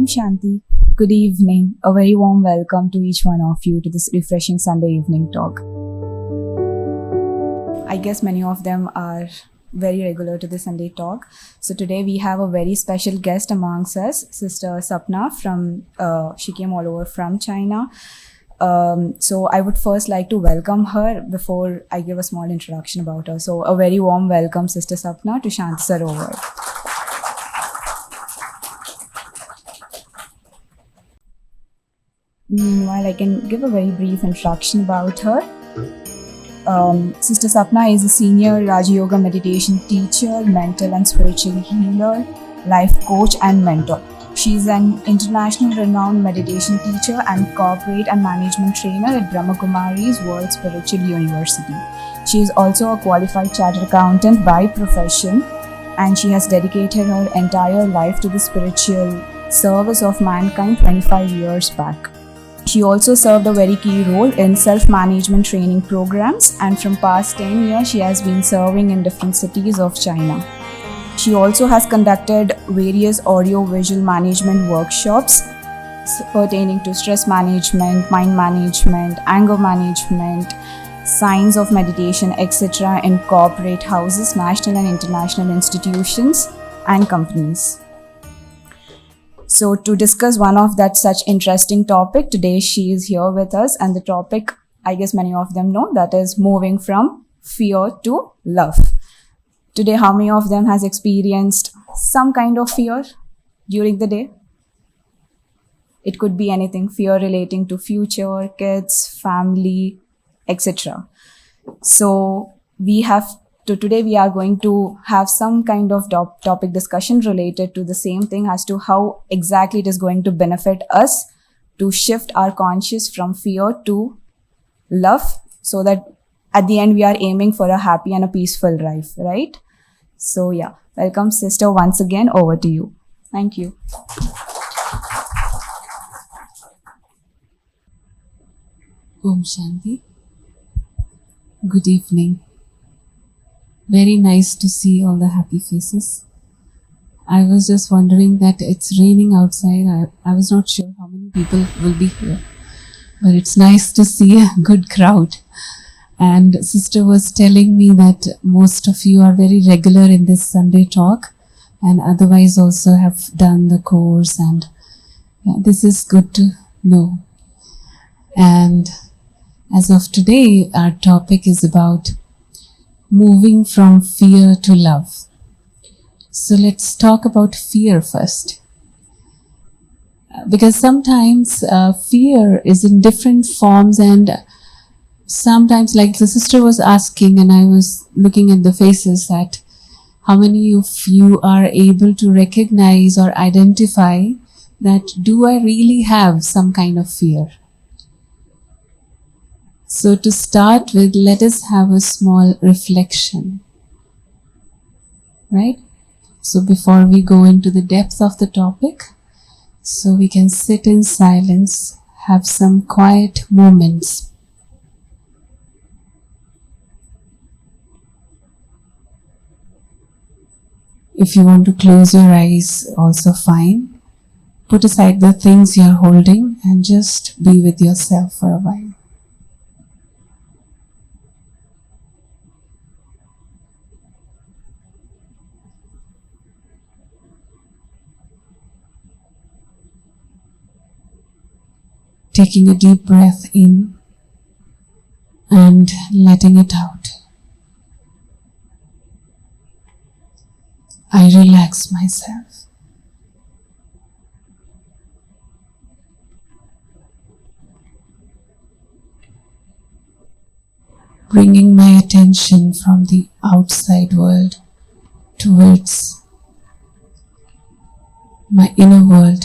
I'm Shanti. Good evening. A very warm welcome to each one of you to this refreshing Sunday evening talk. I guess many of them are very regular to the Sunday talk. So today we have a very special guest amongst us, Sister Sapna she came all over from China. So I would first like to welcome her before I give a small introduction about her. So a very warm welcome, Sister Sapna, to Shanti Sarovar. Meanwhile, I can give a very brief introduction about her. Sister Sapna is a senior Raja Yoga meditation teacher, mental and spiritual healer, life coach and mentor. She is an international renowned meditation teacher and corporate and management trainer at Brahma Kumari's World Spiritual University. She is also a qualified chartered accountant by profession, and she has dedicated her entire life to the spiritual service of mankind 25 years back. She also served a very key role in self-management training programs, and from past 10 years she has been serving in different cities of China. She also has conducted various audio-visual management workshops pertaining to stress management, mind management, anger management, science of meditation, etc. in corporate houses, national and international institutions and companies. So to discuss one of that such interesting topic, today she is here with us, and the topic, I guess many of them know, that is moving from fear to love. Today, how many of them has experienced some kind of fear during the day? It could be anything, fear relating to future, kids, family, etc. So today we are going to have some kind of topic discussion related to the same thing as to how exactly it is going to benefit us to shift our conscious from fear to love, so that at the end we are aiming for a happy and a peaceful life, right? So yeah, welcome sister once again, over to you. Thank you. Om Shanti. Good evening. Very nice to see all the happy faces. I was just wondering that it's raining outside. I was not sure how many people will be here, but it's nice to see a good crowd. And sister was telling me that most of you are very regular in this Sunday talk, and otherwise also have done the course, and this is good to know. And as of today, our topic is about moving from fear to love. So let's talk about fear first. Because sometimes fear is in different forms, and sometimes, like the sister was asking, and I was looking at the faces, that how many of you are able to recognize or identify that do I really have some kind of fear? So to start with, let us have a small reflection, right? So before we go into the depth of the topic, so we can sit in silence, have some quiet moments. If you want to close your eyes, also fine. Put aside the things you're holding and just be with yourself for a while. Taking a deep breath in and letting it out. I relax myself. Bringing my attention from the outside world towards my inner world.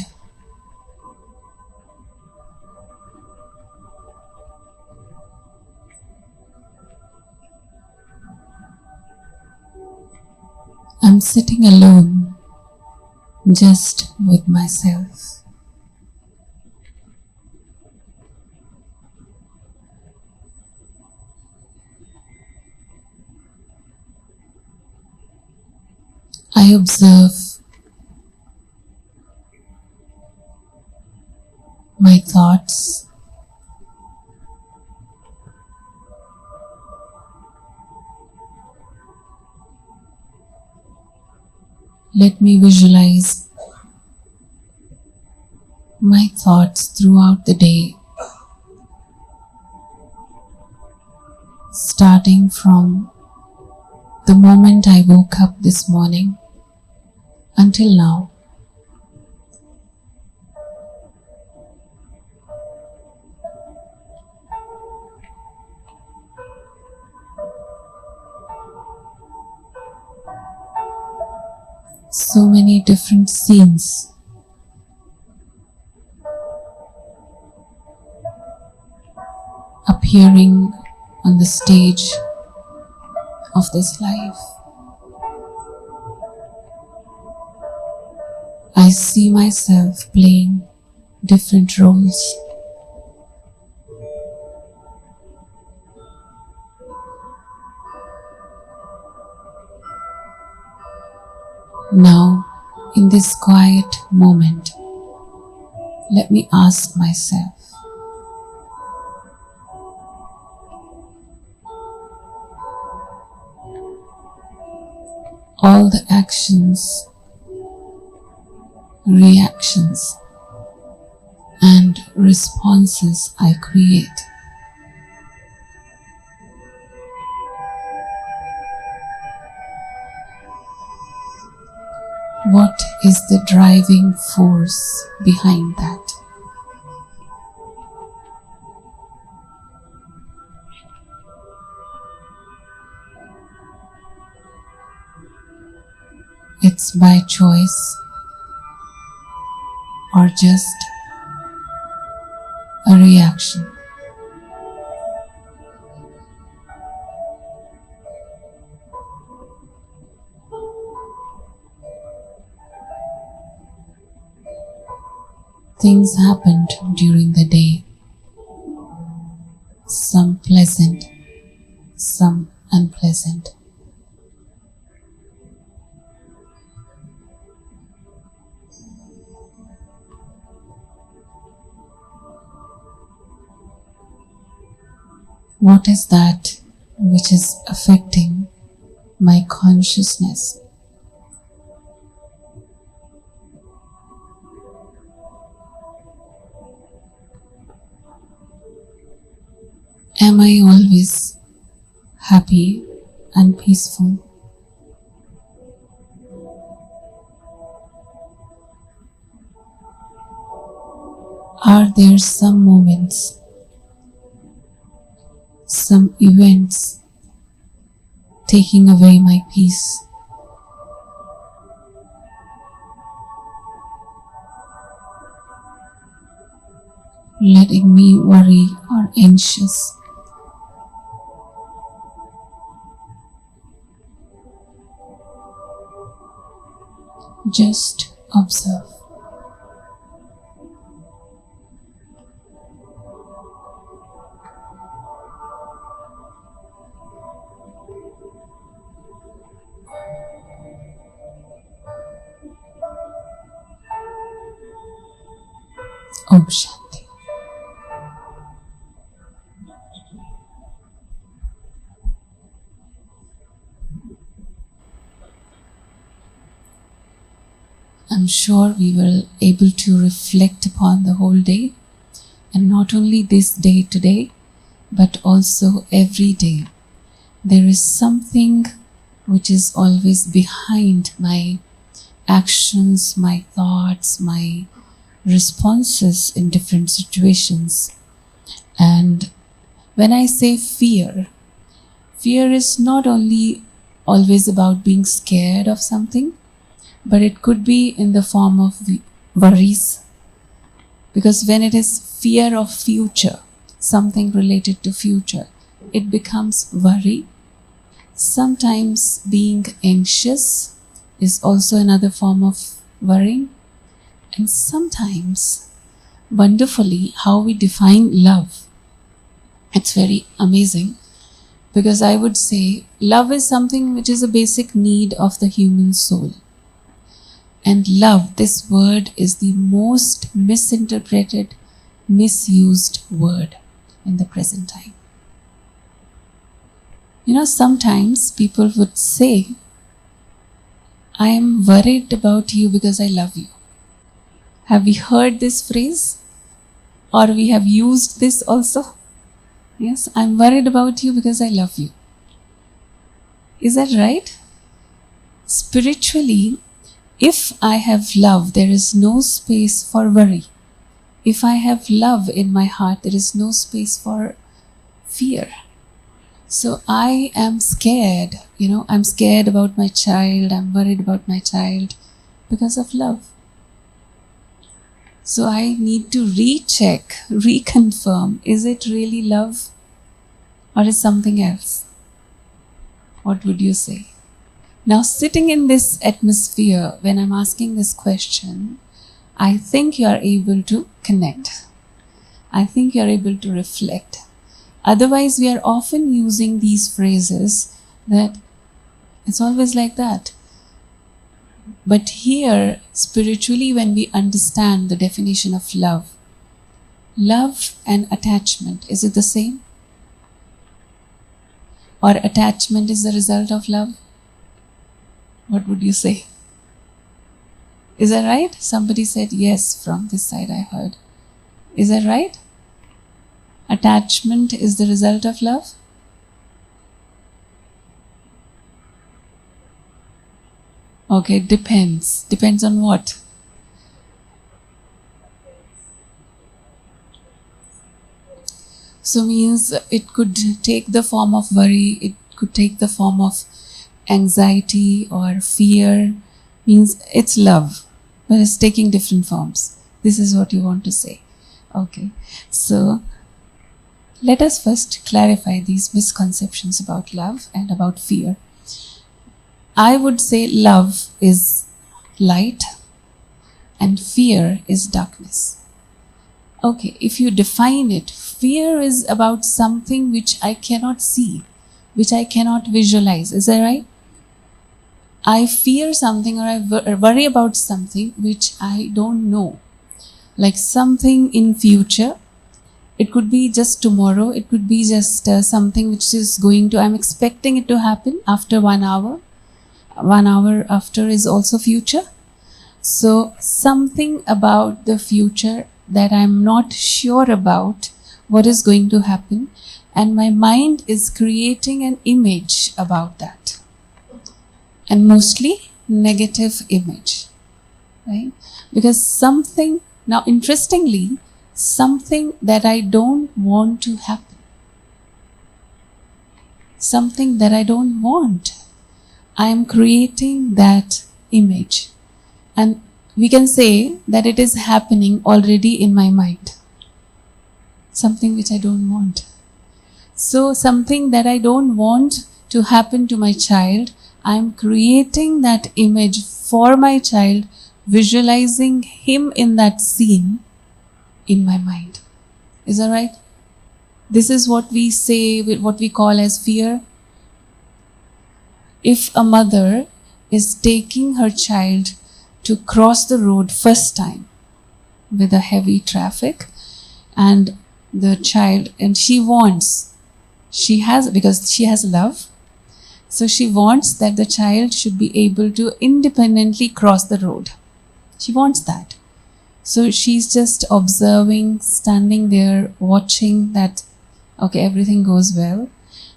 I'm sitting alone, just with myself. I observe my thoughts, let me visualize my thoughts throughout the day, starting from the moment I woke up this morning until now. So many different scenes appearing on the stage of this life. I see myself playing different roles. Now, in this quiet moment, let me ask myself, all the actions, reactions, and responses I create, what is the driving force behind that? It's by choice or just a reaction? Things happened during the day, some pleasant, some unpleasant. What is that which is affecting my consciousness? Am I always happy and peaceful? Are there some moments, some events taking away my peace? Letting me worry or anxious? Just observe. Om Shanti. I'm sure we were able to reflect upon the whole day, and not only this day today, but also every day. There is something which is always behind my actions, my thoughts, my responses in different situations. And when I say fear, fear is not only always about being scared of something, but it could be in the form of worries. Because when it is fear of future, something related to future, it becomes worry. Sometimes being anxious is also another form of worrying. And sometimes, wonderfully, how we define love. It's very amazing, because I would say love is something which is a basic need of the human soul. And love, this word, is the most misinterpreted misused word in the present time. Sometimes people would say, I am worried about you because I love you. Have we heard this phrase? Or we have used this also? Yes, I'm worried about you because I love you. Is that right? Spiritually, if I have love, there is no space for worry. If I have love in my heart, there is no space for fear. So I am scared, I'm scared about my child, I'm worried about my child because of love. So I need to recheck, reconfirm, is it really love or is something else? What would you say? Now, sitting in this atmosphere, when I'm asking this question, I think you are able to connect. I think you are able to reflect. Otherwise, we are often using these phrases that it's always like that. But here, spiritually, when we understand the definition of love and attachment, is it the same? Or attachment is the result of love? What would you say? Is that right? Somebody said yes from this side, I heard. Is that right? Attachment is the result of love? Okay, depends. Depends on what? So means it could take the form of worry, it could take the form of anxiety or fear. Means it's love, but it's taking different forms. This is what you want to say. Okay, so let us first clarify these misconceptions about love and about fear. I would say love is light and fear is darkness. Okay, if you define it, fear is about something which I cannot see, which I cannot visualize. Is that right? I fear something or I worry about something which I don't know. Like something in future. It could be just tomorrow. It could be just something which is I'm expecting it to happen after 1 hour. 1 hour after is also future. So something about the future that I'm not sure about what is going to happen, and my mind is creating an image about that, and mostly negative image, right? Because now interestingly, something that I don't want to happen, something that I don't want, I am creating that image. And we can say that it is happening already in my mind. Something which I don't want. So something that I don't want to happen to my child, I am creating that image for my child, visualizing him in that scene in my mind. Is that right? This is what we say, what we call as fear. If a mother is taking her child to cross the road first time with a heavy traffic, and the child, and because she has love, so she wants that the child should be able to independently cross the road. She wants that. So she's just observing, standing there, watching that, okay, everything goes well.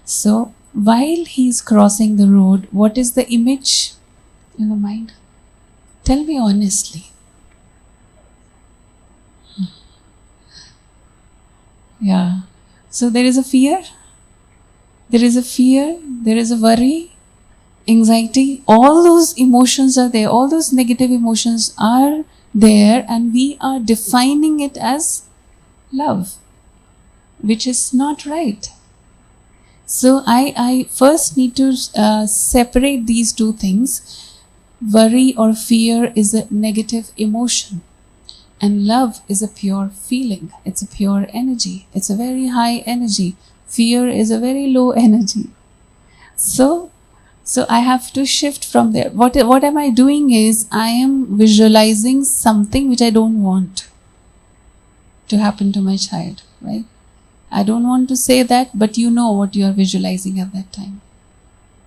So while he's crossing the road, what is the image in the mind? Tell me honestly. Yeah. So there is a fear. There is a worry, anxiety. All those emotions are there. All those negative emotions are there, and we are defining it as love, which is not right. So I first need to separate these two things. Worry or fear is a negative emotion, and love is a pure feeling. It's a pure energy. It's a very high energy. Fear is a very low energy. So I have to shift from there. What am I doing is I am visualizing something which I don't want to happen to my child, right? I don't want to say that, but you know what you are visualizing at that time.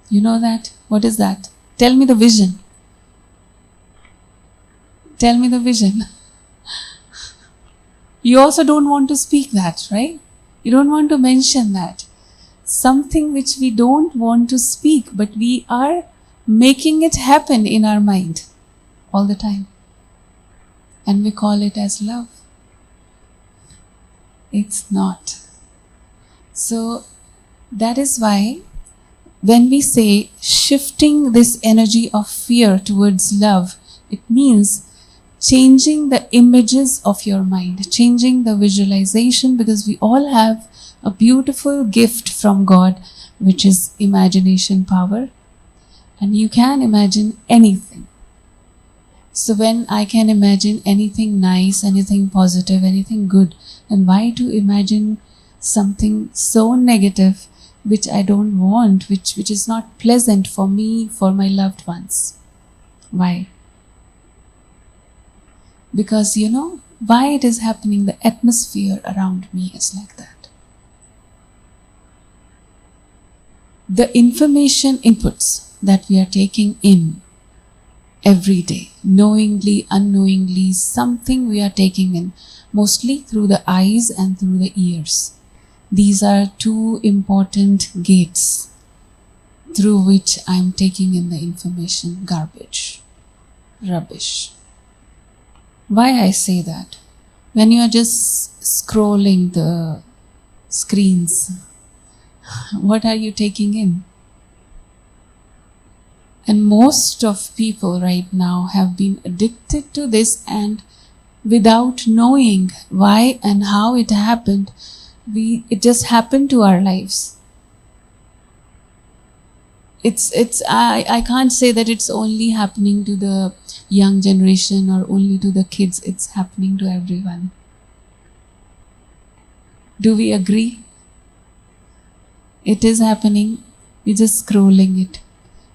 You know that? What is that? Tell me the vision. Tell me the vision. You also don't want to speak that, right? You don't want to mention that. Something which we don't want to speak, but we are making it happen in our mind all the time. And we call it as love. It's not. So that is why when we say shifting this energy of fear towards love, it means changing the images of your mind, changing the visualization, because we all have a beautiful gift from God, which is imagination power. And you can imagine anything. So when I can imagine anything nice, anything positive, anything good, then why to imagine something so negative which I don't want, which is not pleasant for me, for my loved ones? Why? Because you know why it is happening. The atmosphere around me is like that. The information inputs that we are taking in every day, knowingly, unknowingly, something we are taking in, mostly through the eyes and through the ears. These are two important gates through which I am taking in the information, garbage, rubbish. Why I say that? When you are just scrolling the screens, what are you taking in? And most of people right now have been addicted to this, and without knowing why and how it happened, it just happened to our lives. I can't say that it's only happening to the young generation or only to the kids. It's happening to everyone. Do we agree? It is happening. We're just scrolling it.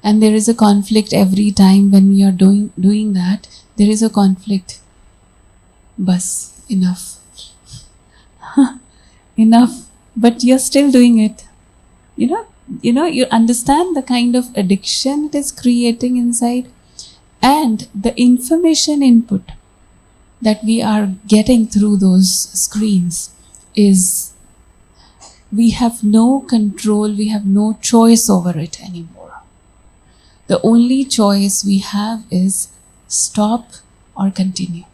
And there is a conflict every time when we are doing that. There is a conflict. Bas, enough. Enough. But you're still doing it. You understand the kind of addiction it is creating inside, and the information input that we are getting through those screens is, we have no control, we have no choice over it anymore. The only choice we have is stop or continue.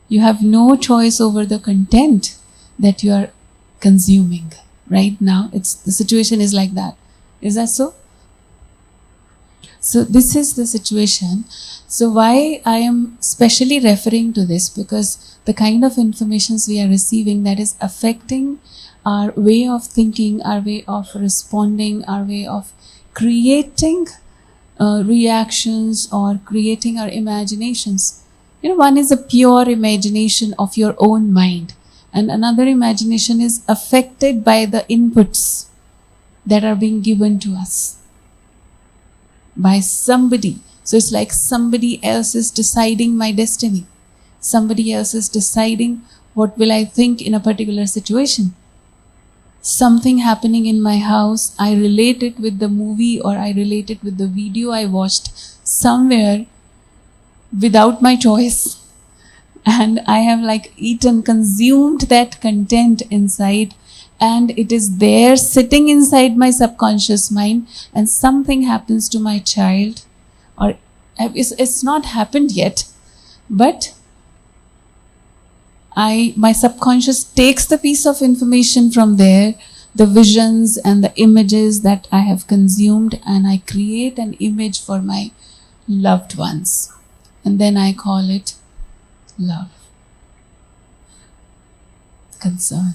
You have no choice over the content that you are consuming. Right now, the situation is like that. Is that so? So this is the situation. So why I am specially referring to this, because the kind of informations we are receiving, that is affecting our way of thinking, our way of responding, our way of creating reactions or creating our imaginations. One is a pure imagination of your own mind, and another imagination is affected by the inputs that are being given to us by somebody. So it's like somebody else is deciding my destiny. Somebody else is deciding what will I think in a particular situation. Something happening in my house, I relate it with the movie or I relate it with the video I watched somewhere without my choice. And I have consumed that content inside, and it is there sitting inside my subconscious mind, and something happens to my child, or it's not happened yet, but my subconscious takes the piece of information from there, the visions and the images that I have consumed, and I create an image for my loved ones, and then I call it love, concern.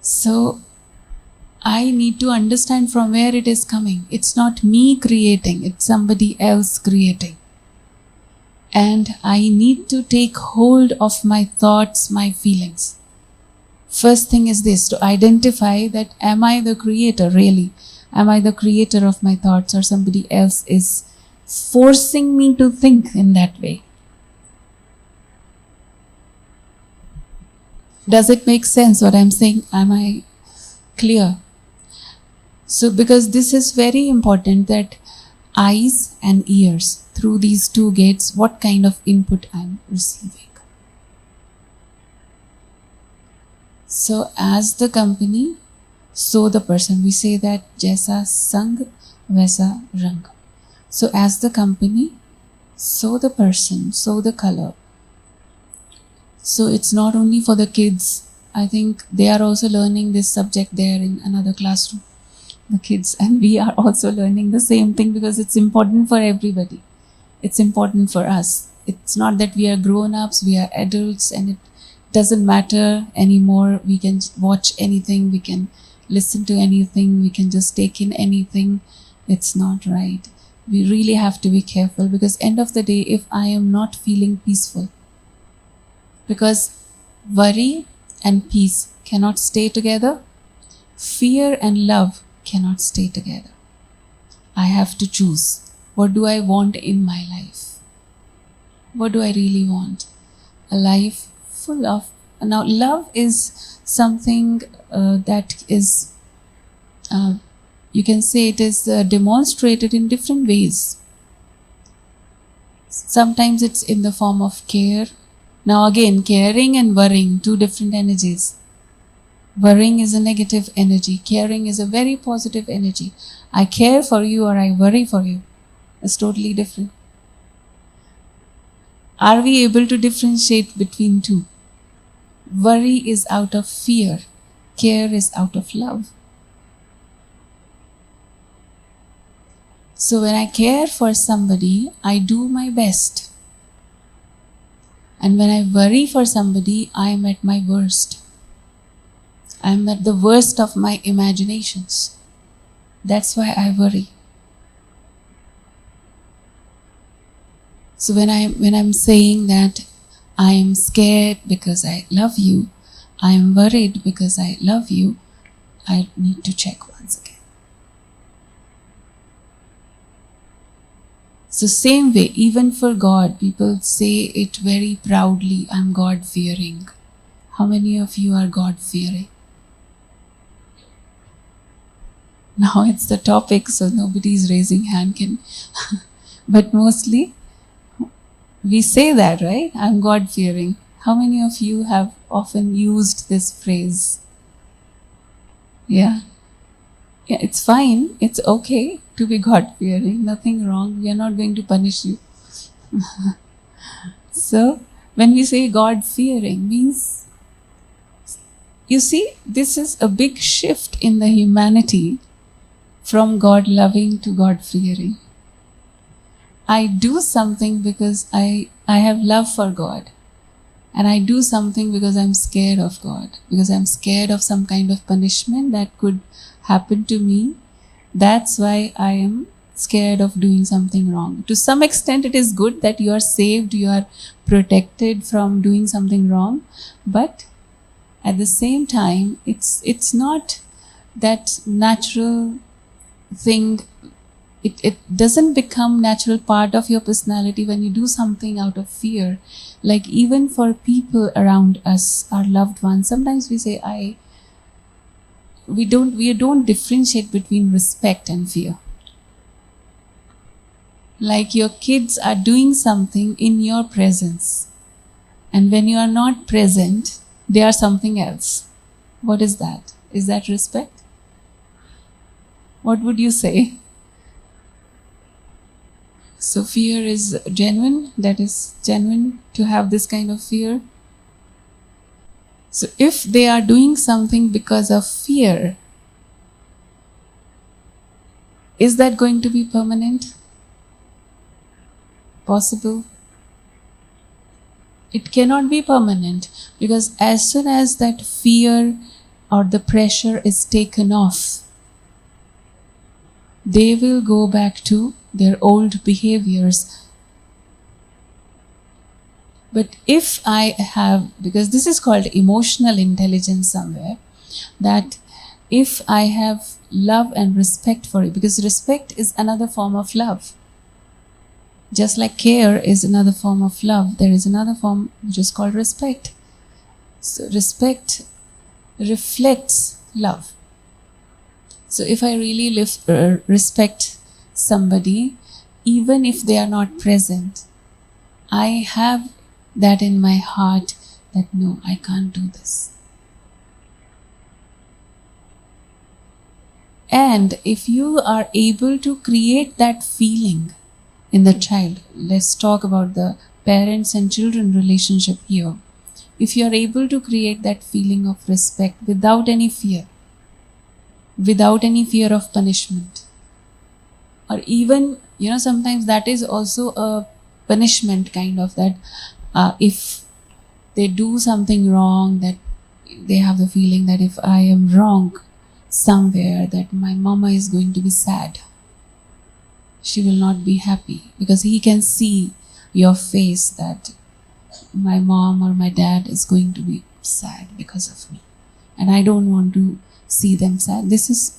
So I need to understand from where it is coming. It's not me creating, it's somebody else creating. And I need to take hold of my thoughts, my feelings. First thing is this, to identify that, am I the creator really? Am I the creator of my thoughts, or somebody else is forcing me to think in that way. Does it make sense what I'm saying? Am I clear? So, because this is very important, that eyes and ears, through these two gates, what kind of input I'm receiving. So, as the company, so the person. We say that jaisa sang, vaisa rang. So, as the company, so the person, so the color. So, it's not only for the kids. I think they are also learning this subject there in another classroom, the kids, and we are also learning the same thing, because it's important for everybody. It's important for us. It's not that we are grown ups, we are adults, and it doesn't matter anymore. We can watch anything, we can listen to anything, we can just take in anything. It's not right. We really have to be careful, because end of the day, if I am not feeling peaceful, because worry and peace cannot stay together, fear and love cannot stay together. I have to choose. What do I want in my life? What do I really want? A life full of. Now, love is something that is, you can say it is demonstrated in different ways. Sometimes it's in the form of care. Now, again, caring and worrying, two different energies. Worrying is a negative energy. Caring is a very positive energy. I care for you or I worry for you. It's totally different. Are we able to differentiate between two? Worry is out of fear. Care is out of love. So when I care for somebody, I do my best. And when I worry for somebody, I am at my worst. I am at the worst of my imaginations. That's why I worry. So when I'm saying that I am scared because I love you, I am worried because I love you, I need to check once again. So same way, even for God, people say it very proudly, I'm God fearing. How many of you are God fearing? Now it's the topic, so nobody is raising hand. But mostly we say that, right? I'm God fearing. How many of you have often used this phrase? Yeah. Yeah, it's fine. It's okay to be God fearing. Nothing wrong. We are not going to punish you. So, when we say God fearing, means, you see, this is a big shift in the humanity from God loving to God fearing. I do something because I have love for God. And I do something because I'm scared of God. Because I'm scared of some kind of punishment that could happen to me. That's why I am scared of doing something wrong. To some extent, it is good that you are saved, you are protected from doing something wrong. But at the same time, it's not that natural thing. It doesn't become natural part of your personality when you do something out of fear. Like even for people around us, our loved ones, sometimes we say we don't differentiate between respect and fear. Like your kids are doing something in your presence, and when you are not present, they are something else. What is that? Is that respect? What would you say? So fear is genuine. That is genuine to have this kind of fear. So if they are doing something because of fear, is that going to be permanent? Possible? It cannot be permanent, because as soon as that fear or the pressure is taken off, they will go back to their old behaviors. But if I have, because this is called emotional intelligence somewhere, that if I have love and respect for it, because respect is another form of love. Just like care is another form of love, there is another form which is called respect. So respect reflects love. So if I really respect somebody, even if they are not present, I have that in my heart that no, I can't do this. And if you are able to create that feeling in the child, let's talk about the parents and children relationship here. If you are able to create that feeling of respect without any fear of punishment, or even, sometimes that is also a punishment kind of, that if they do something wrong, that they have the feeling that if I am wrong somewhere, that my mama is going to be sad, she will not be happy, because he can see your face that my mom or my dad is going to be sad because of me, and I don't want to see them sad. This is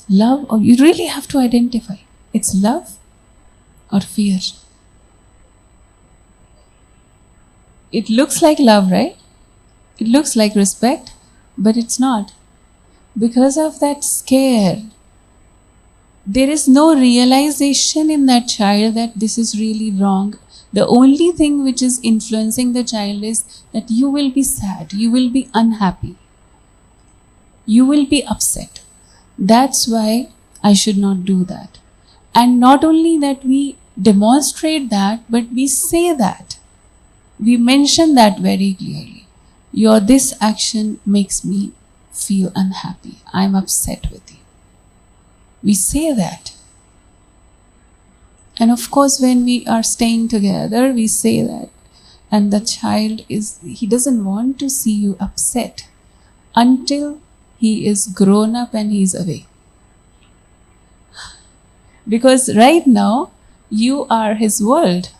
love, or you really have to identify, it's love or fear. It looks like love, right? It looks like respect, but it's not. Because of that scare, there is no realization in that child that this is really wrong. The only thing which is influencing the child is that you will be sad, you will be unhappy, you will be upset. That's why I should not do that. And not only that we demonstrate that, but we say that. We mention that very clearly. This action makes me feel unhappy. I'm upset with you. We say that. And of course, when we are staying together, we say that. And the child he doesn't want to see you upset until he is grown up and he is away. Because right now, you are his world.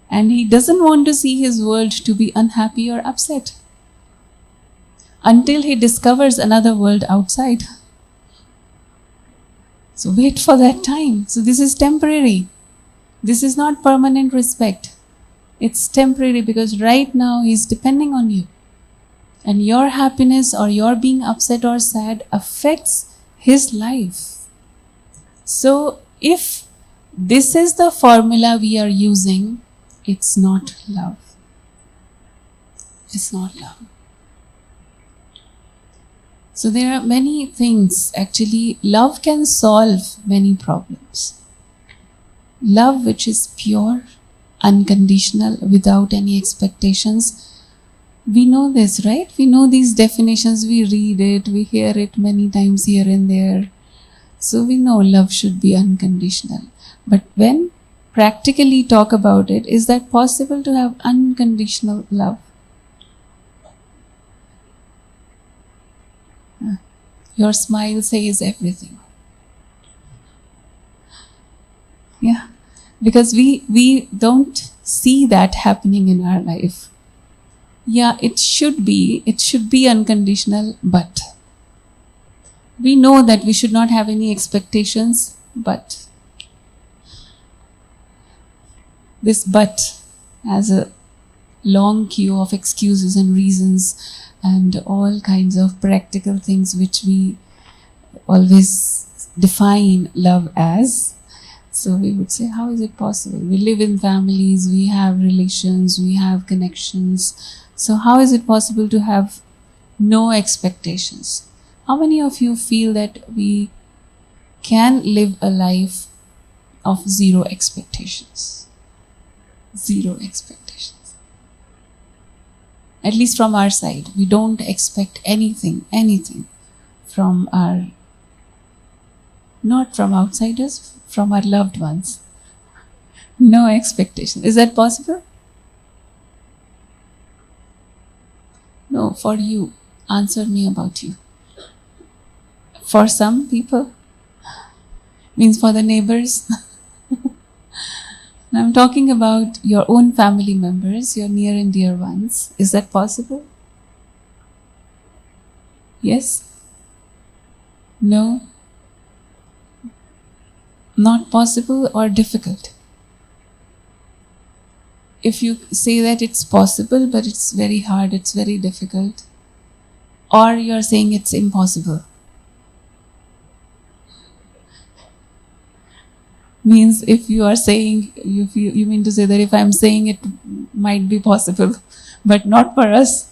And he doesn't want to see his world to be unhappy or upset until he discovers another world outside. So wait for that time. So this is temporary. This is not permanent respect. It's temporary, because right now he's depending on you. And your happiness or your being upset or sad affects his life. So if this is the formula we are using, it's not love. It's not love. So there are many things. Actually, love can solve many problems. Love which is pure, unconditional, without any expectations. We know this, right? We know these definitions. We read it, we hear it many times here and there. So we know love should be unconditional. But when practically talk about it, is that possible to have unconditional love? Your smile says everything. Yeah, because we don't see that happening in our life. Yeah, it should be unconditional, but we know that we should not have any expectations, but this but has a long queue of excuses and reasons and all kinds of practical things which we always define love as. So we would say, how is it possible? We live in families, we have relations, we have connections. So how is it possible to have no expectations? How many of you feel that we can live a life of zero expectations? Zero expectations. At least from our side, we don't expect anything from not from outsiders, from our loved ones. No expectation. Is that possible? No, for you. Answer me about you. For some people, means for the neighbors. I'm talking about your own family members, your near and dear ones. Is that possible? Yes? No? Not possible or difficult? If you say that it's possible, but it's very hard, it's very difficult, or you're saying it's impossible, means if you are saying, you mean to say that if I'm saying it might be possible, but not for us.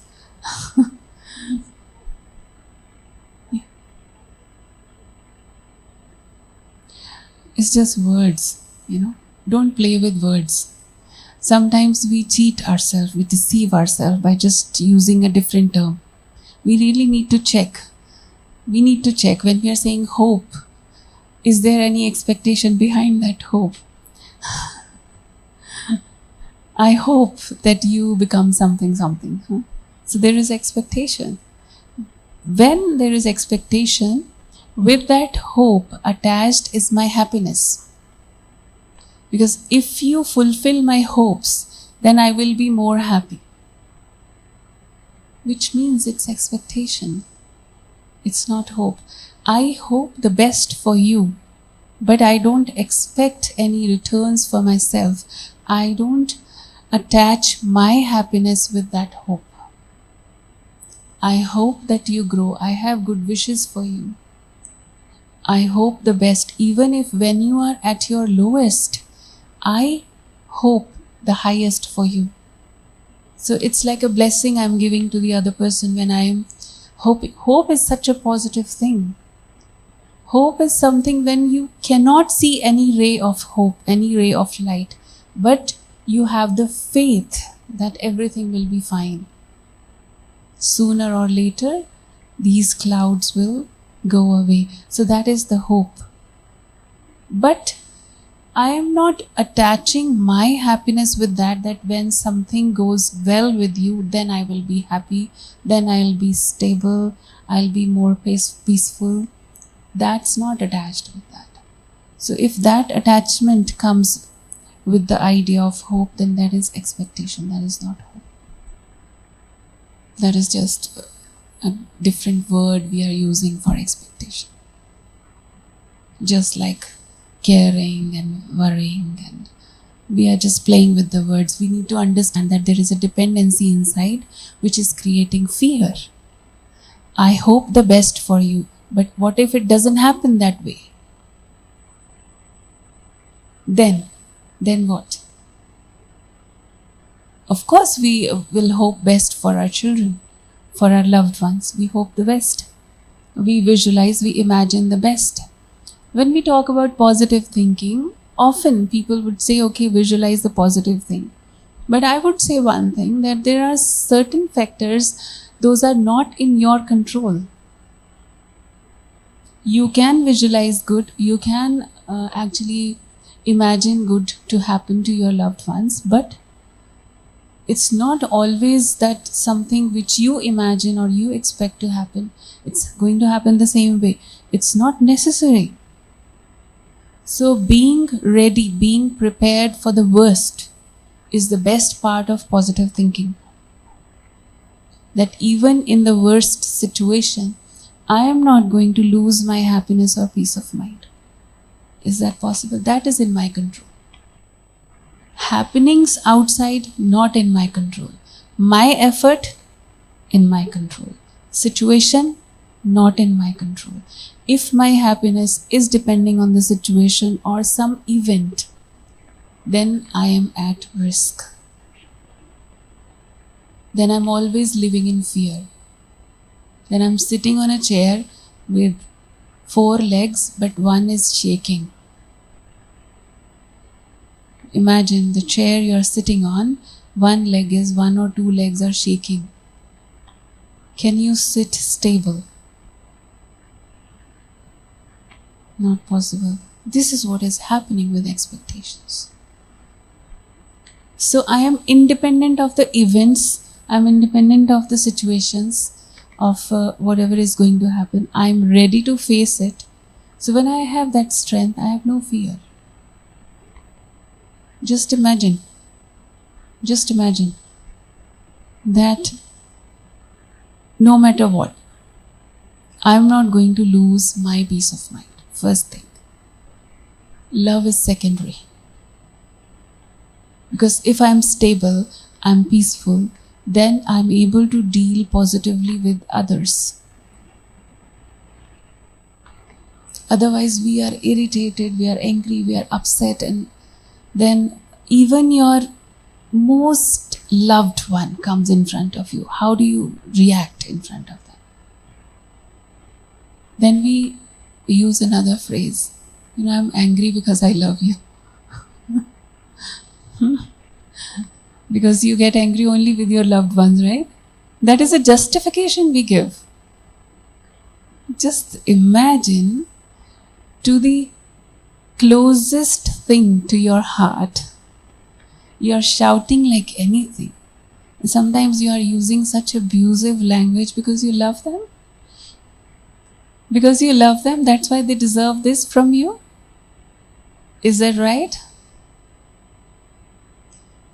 It's just words, Don't play with words. Sometimes we cheat ourselves, we deceive ourselves by just using a different term. We really need to check. We need to check when we are saying hope. Is there any expectation behind that hope? I hope that you become something, something. Huh? So there is expectation. When there is expectation, with that hope attached is my happiness. Because if you fulfill my hopes, then I will be more happy. Which means it's expectation. It's not hope. I hope the best for you, but I don't expect any returns for myself. I don't attach my happiness with that hope. I hope that you grow. I have good wishes for you. I hope the best, even if when you are at your lowest, I hope the highest for you. So it's like a blessing I'm giving to the other person when I am hoping. Hope is such a positive thing. Hope is something when you cannot see any ray of hope, any ray of light, but you have the faith that everything will be fine. Sooner or later, these clouds will go away. So that is the hope. But I am not attaching my happiness with that when something goes well with you, then I will be happy, then I'll be stable, I'll be more peaceful. That's not attached with that. So if that attachment comes with the idea of hope, then that is expectation, that is not hope. That is just a different word we are using for expectation. Just like caring and worrying, and we are just playing with the words. We need to understand that there is a dependency inside which is creating fear. I hope the best for you, but what if it doesn't happen that way? Then what? Of course, we will hope best for our children, for our loved ones. We hope the best. We visualize, we imagine the best. When we talk about positive thinking, often people would say, okay, visualize the positive thing. But I would say one thing, that there are certain factors, those are not in your control. You can visualize good, you can actually imagine good to happen to your loved ones, but it's not always that something which you imagine or you expect to happen, it's going to happen the same way. It's not necessary. So being ready, being prepared for the worst is the best part of positive thinking. That even in the worst situation, I am not going to lose my happiness or peace of mind. Is that possible? That is in my control. Happenings outside, not in my control. My effort, in my control. Situation, not in my control. If my happiness is depending on the situation or some event, then I am at risk. Then I'm always living in fear. Then I'm sitting on a chair with 4 legs, but one is shaking. Imagine the chair you're sitting on, one or 2 legs are shaking. Can you sit stable? Not possible. This is what is happening with expectations. So I am independent of the events, I'm independent of the situations, of whatever is going to happen. I'm ready to face it. So when I have that strength, I have no fear. Just imagine that no matter what, I'm not going to lose my peace of mind. First thing. Love is secondary. Because if I'm stable, I'm peaceful, then I'm able to deal positively with others. Otherwise, we are irritated, we are angry, we are upset, and then even your most loved one comes in front of you. How do you react in front of them? Then we use another phrase. I'm angry because I love you. Because you get angry only with your loved ones, right? That is a justification we give. Just imagine, to the closest thing to your heart, you are shouting like anything. Sometimes you are using such abusive language because you love them. Because you love them, that's why they deserve this from you. Is that right?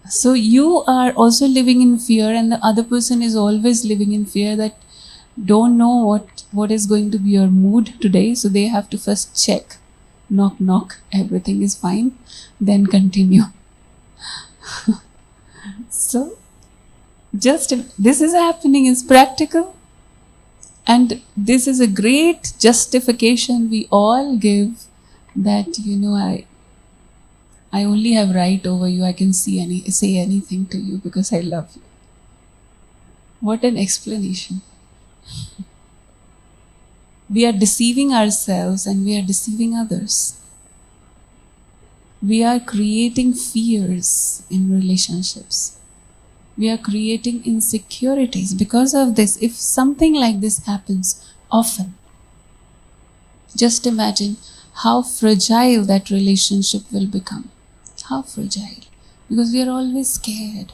So you are also living in fear, and the other person is always living in fear that don't know what is going to be your mood today. So they have to first check. Knock, knock, everything is fine. Then continue. So just this is happening, is practical. And this is a great justification we all give that, I only have right over you. I can say anything to you because I love you. What an explanation. We are deceiving ourselves and we are deceiving others. We are creating fears in relationships. We are creating insecurities because of this. If something like this happens often, just imagine how fragile that relationship will become. How fragile. Because we are always scared.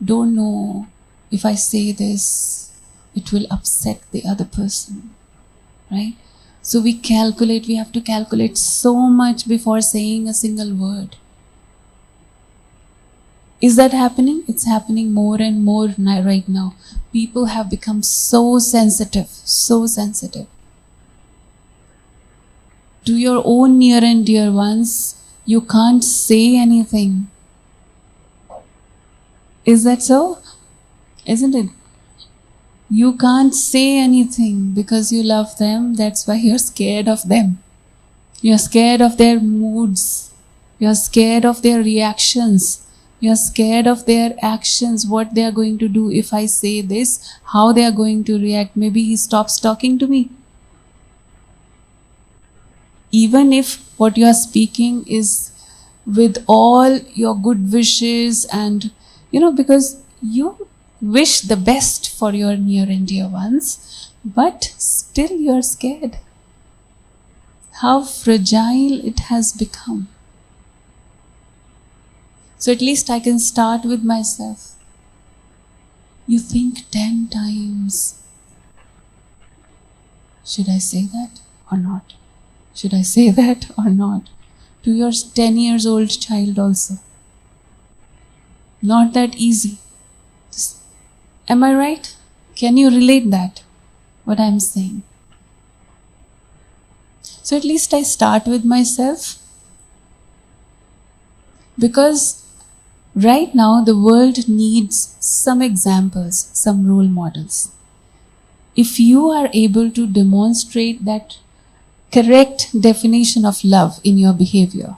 Don't know, if I say this, it will upset the other person. Right? So we have to calculate so much before saying a single word. Is that happening? It's happening more and more right now. People have become so sensitive, so sensitive. To your own near and dear ones, you can't say anything. Is that so? Isn't it? You can't say anything because you love them. That's why you're scared of them. You're scared of their moods. You're scared of their reactions. You're scared of their actions, what they are going to do if I say this, how they are going to react. Maybe he stops talking to me. Even if what you are speaking is with all your good wishes and, because you wish the best for your near and dear ones, but still you are scared. How fragile it has become. So at least I can start with myself. You think 10 times. Should I say that or not? Should I say that or not? To your 10 years old child also. Not that easy. Am I right? Can you relate that? What I'm saying? So at least I start with myself. Because right now the world needs some examples, some role models. If you are able to demonstrate that correct definition of love in your behavior,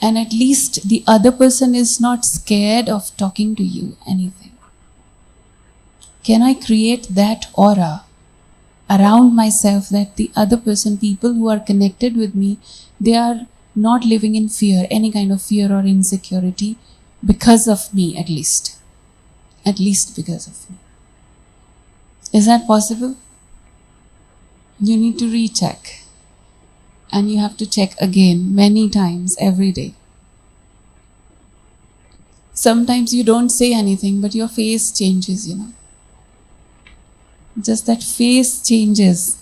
and at least the other person is not scared of talking to you anything, can I create that aura around myself that the other person, people who are connected with me, they are not living in fear, any kind of fear or insecurity because of me, at least because of me. Is that possible? You need to recheck, and you have to check again many times every day. Sometimes you don't say anything, but your face changes, Just that face changes,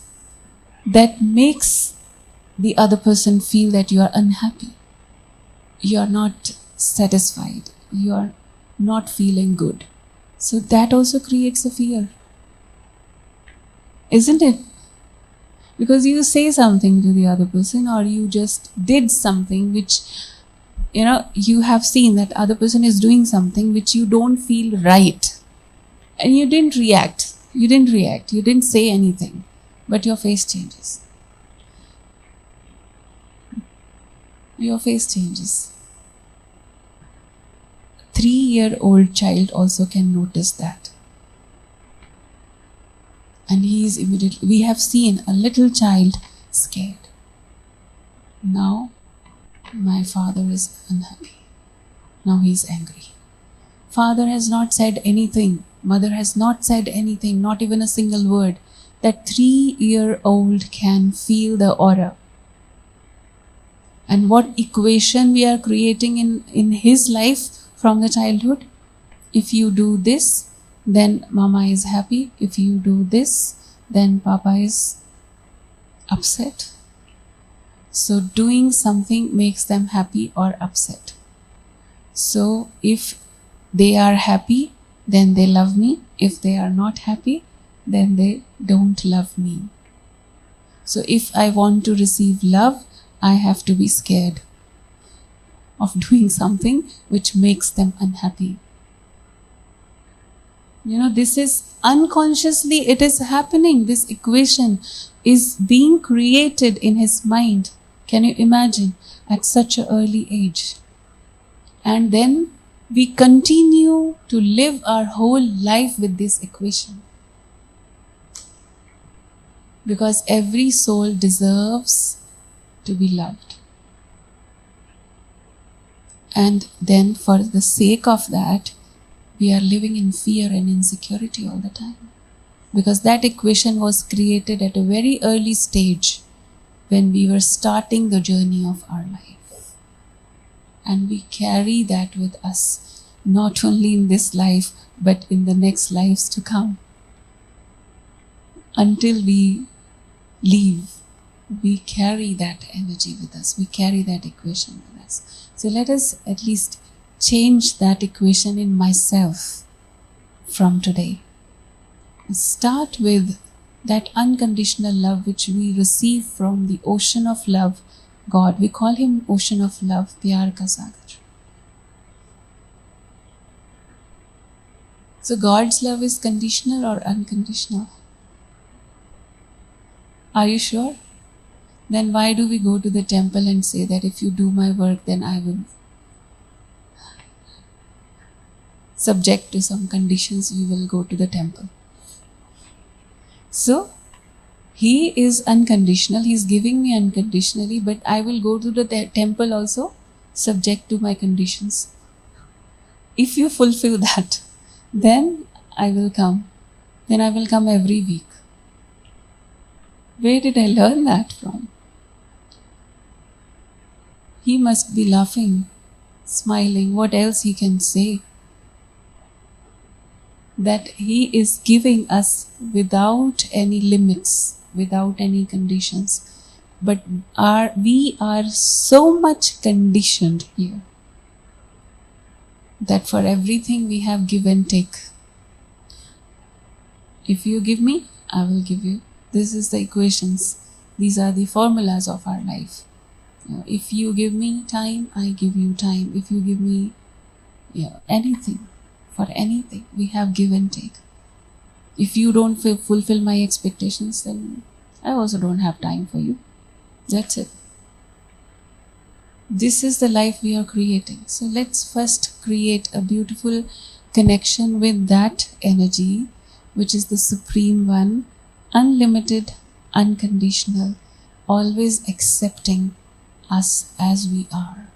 that makes the other person feel that you are unhappy. You are not satisfied. You are not feeling good. So that also creates a fear. Isn't it? Because you say something to the other person, or you just did something which you have seen that other person is doing something which you don't feel right, and you didn't react, you didn't say anything, but your face changes. Your face changes. 3-year-old child also can notice that. And he is immediately, we have seen a little child scared. Now, my father is unhappy. Now he is angry. Father has not said anything. Mother has not said anything, not even a single word. That 3-year-old can feel the aura. And what equation we are creating in his life from the childhood? If you do this, then mama is happy. If you do this, then papa is upset. So doing something makes them happy or upset. So if they are happy, then they love me. If they are not happy, then they don't love me. So if I want to receive love, I have to be scared of doing something which makes them unhappy. This is unconsciously, it is happening. This equation is being created in his mind. Can you imagine? At such an early age. And then we continue to live our whole life with this equation. Because every soul deserves to be loved. And then for the sake of that, we are living in fear and insecurity all the time. Because that equation was created at a very early stage when we were starting the journey of our life. And we carry that with us, not only in this life, but in the next lives to come. Until we leave, we carry that energy with us. We carry that equation with us. So let us at least change that equation in myself from today. Start with that unconditional love which we receive from the ocean of love, God. We call him ocean of love, Pyar Ka Sagar. So God's love is conditional or unconditional? Are you sure? Then why do we go to the temple and say that if you do my work, then I will subject to some conditions, we will go to the temple. So, he is unconditional, he is giving me unconditionally, but I will go to the temple also subject to my conditions. If you fulfill that, then I will come. Then I will come every week. Where did I learn that from? He must be laughing, smiling. What else he can say? That he is giving us without any limits, without any conditions. But we are so much conditioned here that for everything we have give and take. If you give me, I will give you. This is the equations. These are the formulas of our life. If you give me time, I give you time. If you give me anything, for anything, we have give and take. If you don't fulfill my expectations, then I also don't have time for you. That's it. This is the life we are creating. So let's first create a beautiful connection with that energy, which is the Supreme One, unlimited, unconditional, always accepting us as we are.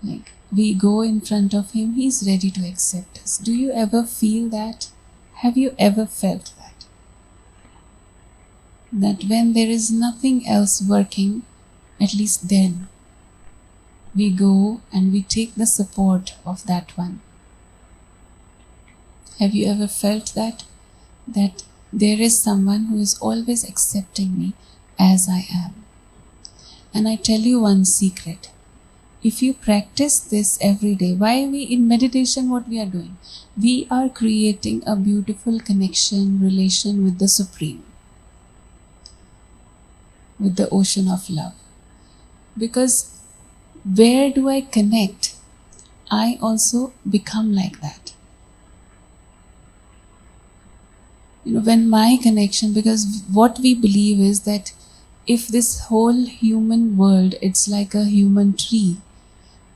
Like we go in front of him, he's ready to accept us. Do you ever feel that? Have you ever felt that? That when there is nothing else working, at least then we go and we take the support of that one. Have you ever felt that? That there is someone who is always accepting me as I am. And I tell you one secret. If you practice this every day, why we in meditation, what we are doing? We are creating a beautiful connection, relation with the Supreme, with the ocean of love. Because where do I connect, I also become like that. When my connection, because what we believe is that if this whole human world, it's like a human tree,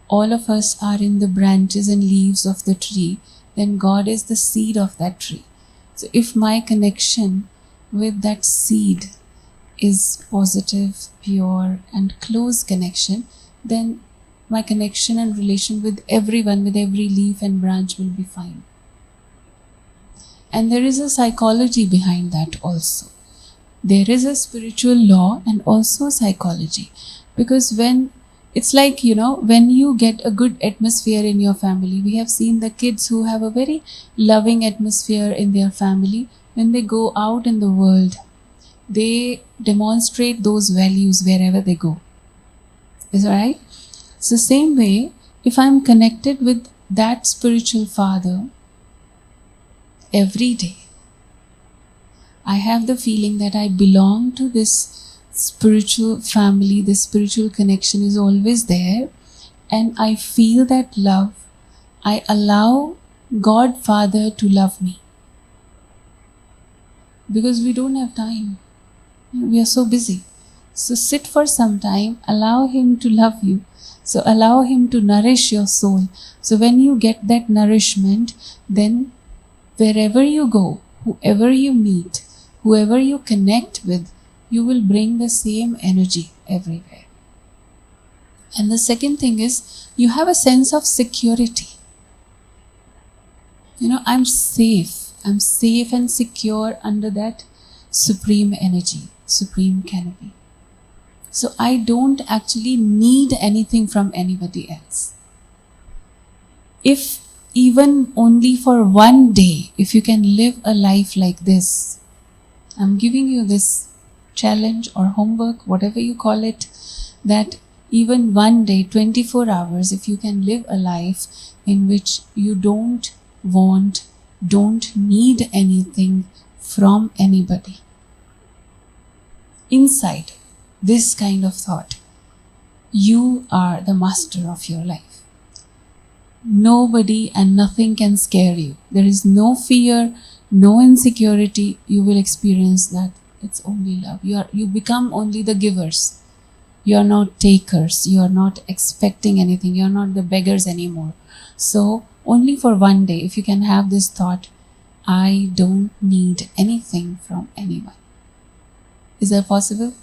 all of us are in the branches and leaves of the tree, then God is the seed of that tree. So if my connection with that seed is positive, pure, and close connection, then my connection and relation with everyone, with every leaf and branch will be fine. And there is a psychology behind that also. There is a spiritual law and also psychology. Because when it's like, when you get a good atmosphere in your family, we have seen the kids who have a very loving atmosphere in their family, when they go out in the world, they demonstrate those values wherever they go. Is that right? So, same way, if I'm connected with that spiritual father every day, I have the feeling that I belong to this spiritual family, this spiritual connection is always there, and I feel that love. I allow God Father to love me, because we don't have time. We are so busy. So sit for some time, allow Him to love you. So allow Him to nourish your soul. So when you get that nourishment, then wherever you go, whoever you meet, whoever you connect with, you will bring the same energy everywhere. And the second thing is, you have a sense of security. I'm safe. I'm safe and secure under that supreme energy, supreme canopy. So I don't actually need anything from anybody else. If even only for one day, if you can live a life like this, I'm giving you this challenge or homework, whatever you call it, that even one day, 24 hours, if you can live a life in which you don't need anything from anybody. Inside this kind of thought, you are the master of your life. Nobody and nothing can scare you. There is no fear, no insecurity. You will experience that it's only love. You become only the givers. You are not takers. You are not expecting anything. You are not the beggars anymore. So only for one day, if you can have this thought, I don't need anything from anyone. Is that possible?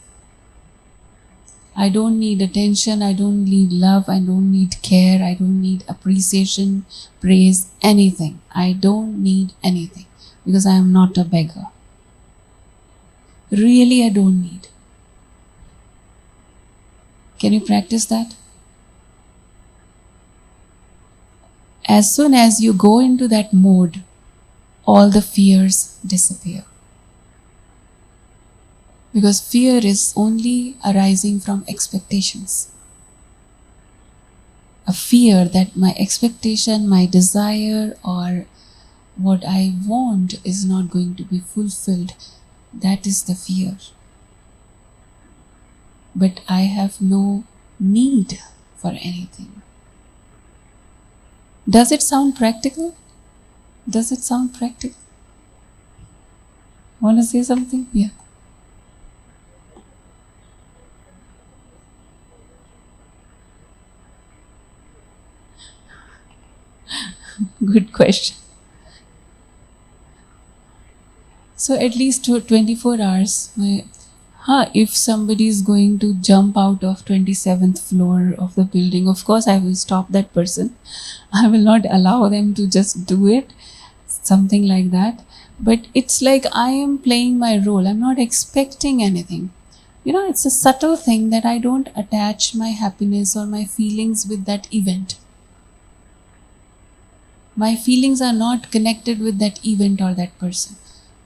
I don't need attention, I don't need love, I don't need care, I don't need appreciation, praise, anything. I don't need anything, because I am not a beggar. Really, I don't need. Can you practice that? As soon as you go into that mode, all the fears disappear. Because fear is only arising from expectations. A fear that my expectation, my desire, or what I want is not going to be fulfilled. That is the fear. But I have no need for anything. Does it sound practical? Does it sound practical? Want to say something? Yeah. Good question. So at least 24 hours. If somebody is going to jump out of 27th floor of the building, of course I will stop that person. I will not allow them to just do it. Something like that. But it's like I am playing my role. I'm not expecting anything. It's a subtle thing that I don't attach my happiness or my feelings with that event. My feelings are not connected with that event or that person.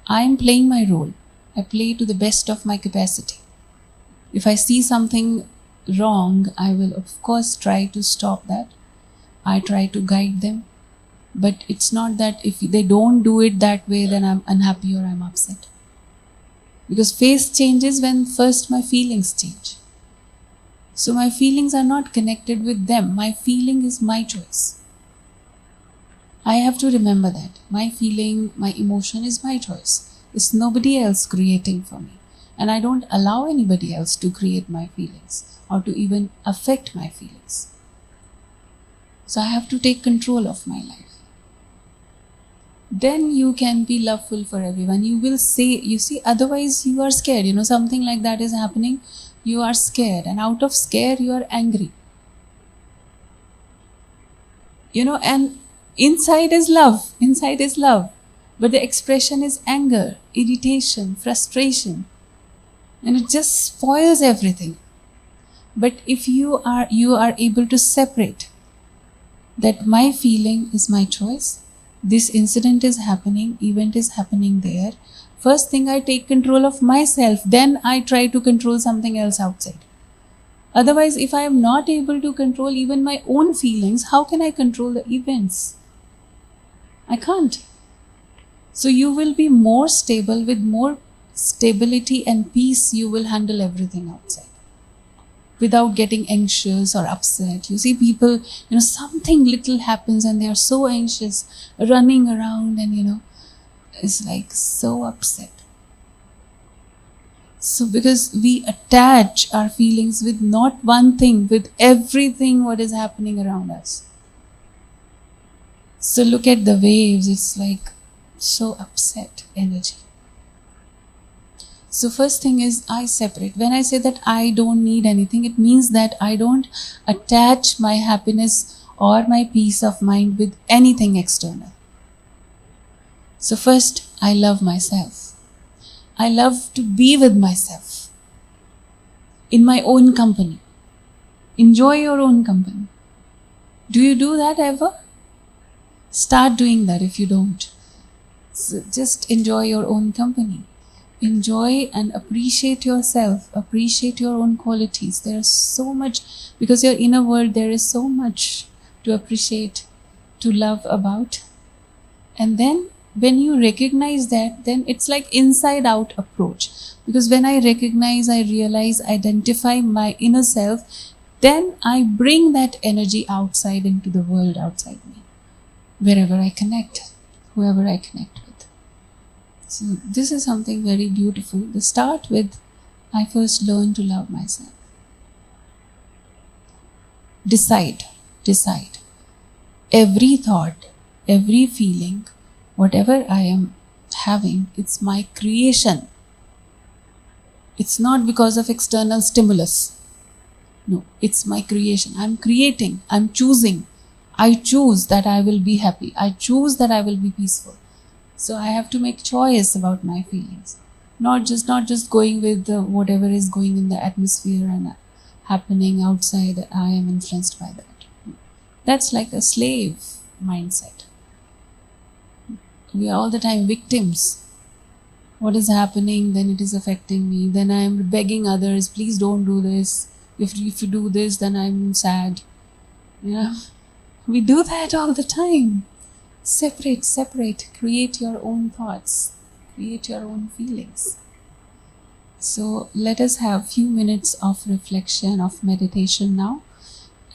I am playing my role. I play to the best of my capacity. If I see something wrong, I will of course try to stop that. I try to guide them. But it's not that if they don't do it that way, then I'm unhappy or I'm upset. Because face changes when first my feelings change. So my feelings are not connected with them. My feeling is my choice. I have to remember that. My feeling, my emotion is my choice. It's nobody else creating for me. And I don't allow anybody else to create my feelings or to even affect my feelings. So I have to take control of my life. Then you can be loveful for everyone. You will say, you see, otherwise you are scared. Something like that is happening. You are scared. And out of scare, you are angry. And inside is love. Inside is love. But the expression is anger, irritation, frustration. And it just spoils everything. But if you are able to separate that my feeling is my choice, this incident is happening, event is happening there. First thing, I take control of myself, then I try to control something else outside. Otherwise, if I am not able to control even my own feelings, how can I control the events? I can't. So you will be more stable. With more stability and peace, you will handle everything outside without getting anxious or upset. You see people, something little happens and they are so anxious, running around and, it's like so upset. So because we attach our feelings with not one thing, with everything what is happening around us. So look at the waves, it's like so upset energy. So first thing is I separate. When I say that I don't need anything, it means that I don't attach my happiness or my peace of mind with anything external. So first, I love myself. I love to be with myself in my own company. Enjoy your own company. Do you do that ever? Start doing that if you don't. So just enjoy your own company. Enjoy and appreciate yourself. Appreciate your own qualities. There is so much, because your inner world, there is so much to appreciate, to love about. And then when you recognize that, then it's like inside out approach. Because when I recognize, I realize, identify my inner self, then I bring that energy outside into the world outside me, wherever I connect, whoever I connect with. So this is something very beautiful. The start with, I first learn to love myself. Decide. Every thought, every feeling, whatever I am having, it's my creation. It's not because of external stimulus. No, it's my creation. I'm creating, I'm choosing. I choose that I will be happy. I choose that I will be peaceful. So I have to make choice about my feelings. Not just going with whatever is going in the atmosphere and happening outside. I am influenced by that. That's like a slave mindset. We are all the time victims. What is happening, then it is affecting me. Then I am begging others, please don't do this. If you do this, then I'm sad. We do that all the time. Separate. Create your own thoughts. Create your own feelings. So let us have few minutes of reflection, of meditation now,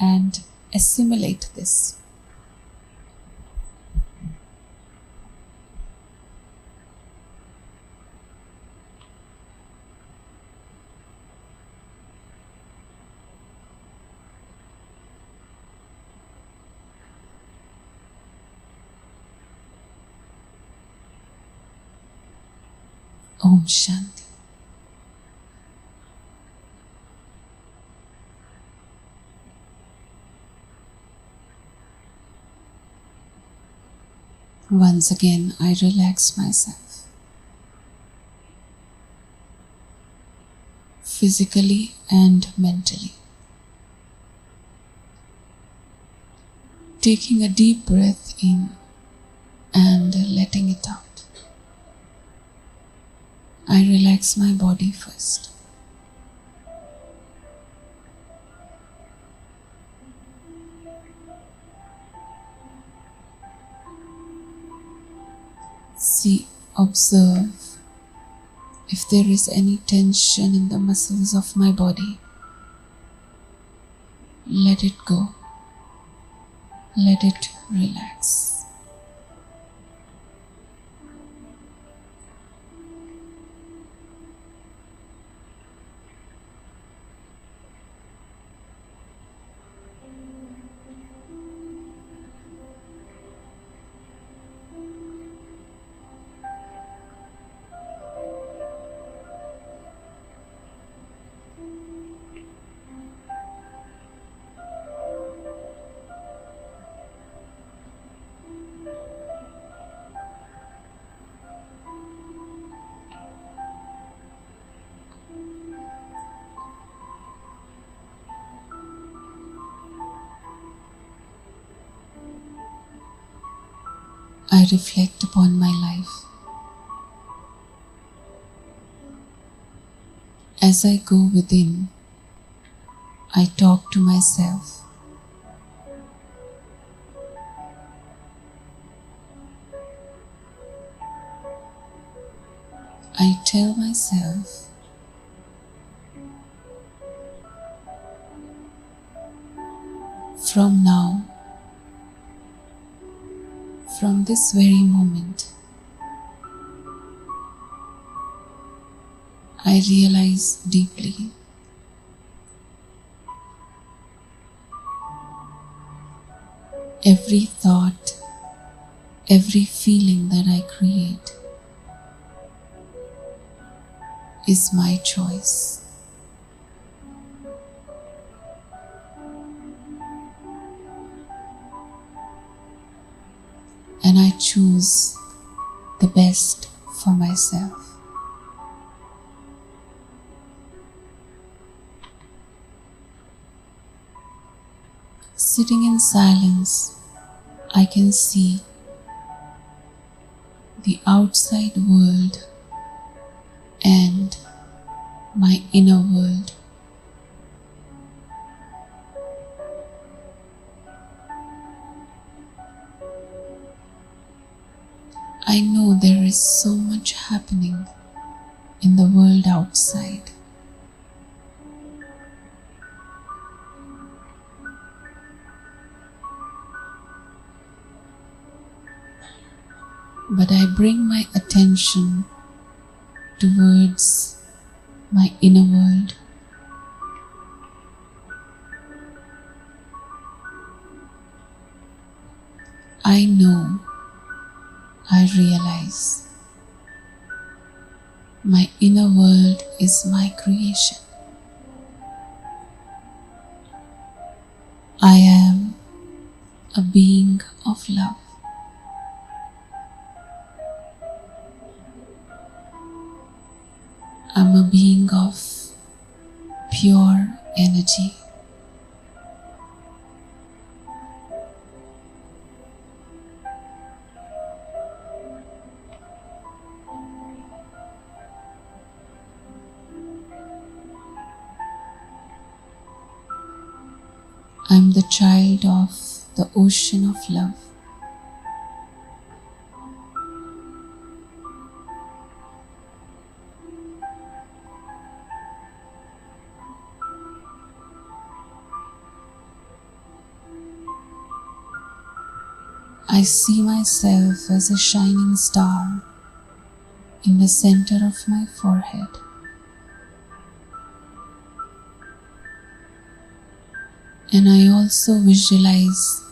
and assimilate this. Om Shanti. Once again, I relax myself, physically and mentally. Taking a deep breath in and letting it out. I relax my body first. See, observe if there is any tension in the muscles of my body. Let it go. Let it relax. I reflect upon my life. As I go within, I talk to myself. I tell myself, from now, from this very moment, I realize deeply every thought, every feeling that I create is my choice. And I choose the best for myself. Sitting in silence, I can see the outside world and my inner world. I know there is so much happening in the world outside. But I bring my attention towards my inner world. I know, I realize my inner world is my creation. I am a being of love. I'm a being of pure energy. I'm the child of the ocean of love. I see myself as a shining star in the center of my forehead. And I also visualize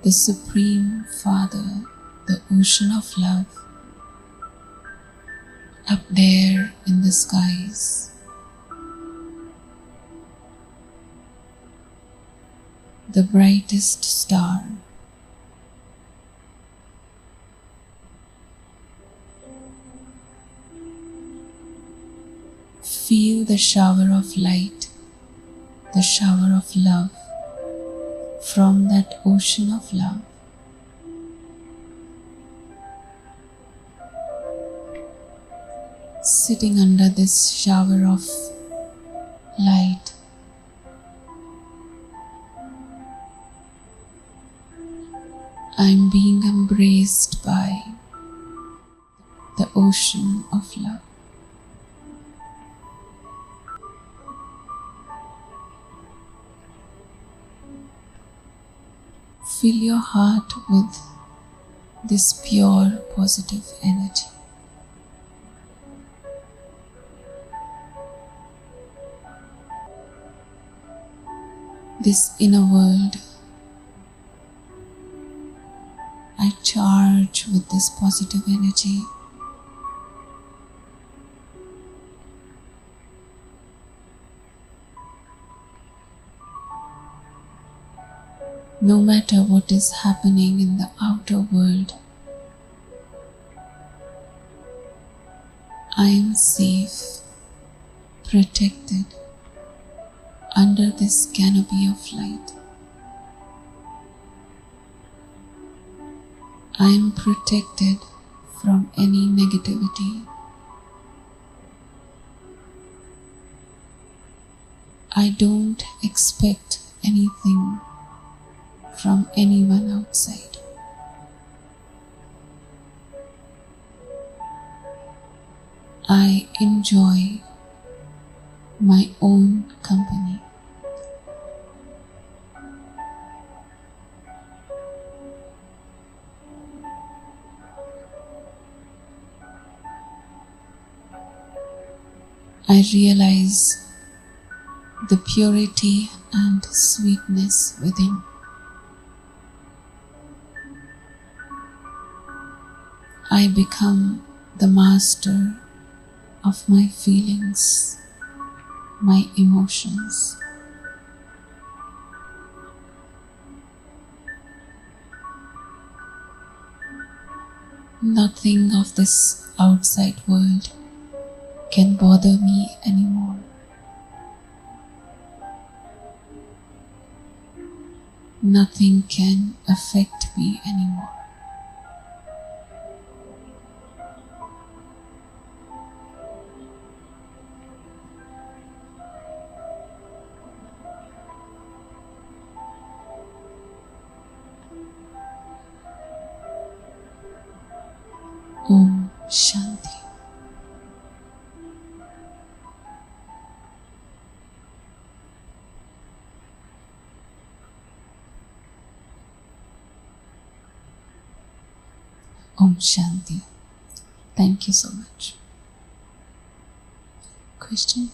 the Supreme Father, the ocean of love, up there in the skies. The brightest star. Feel the shower of light, the shower of love from that ocean of love. Sitting under this shower of light, I'm being embraced by the ocean of love. Fill your heart with this pure positive energy. This inner world, I charge with this positive energy. No matter what is happening in the outer world, I am safe, protected under this canopy of light. I am protected from any negativity. I don't expect anything from anyone outside. I enjoy my own company. I realize the purity and sweetness within. I become the master of my feelings, my emotions. Nothing of this outside world can bother me anymore. Nothing can affect me anymore. Om Shanti. Om Shanti. Thank you so much. Question?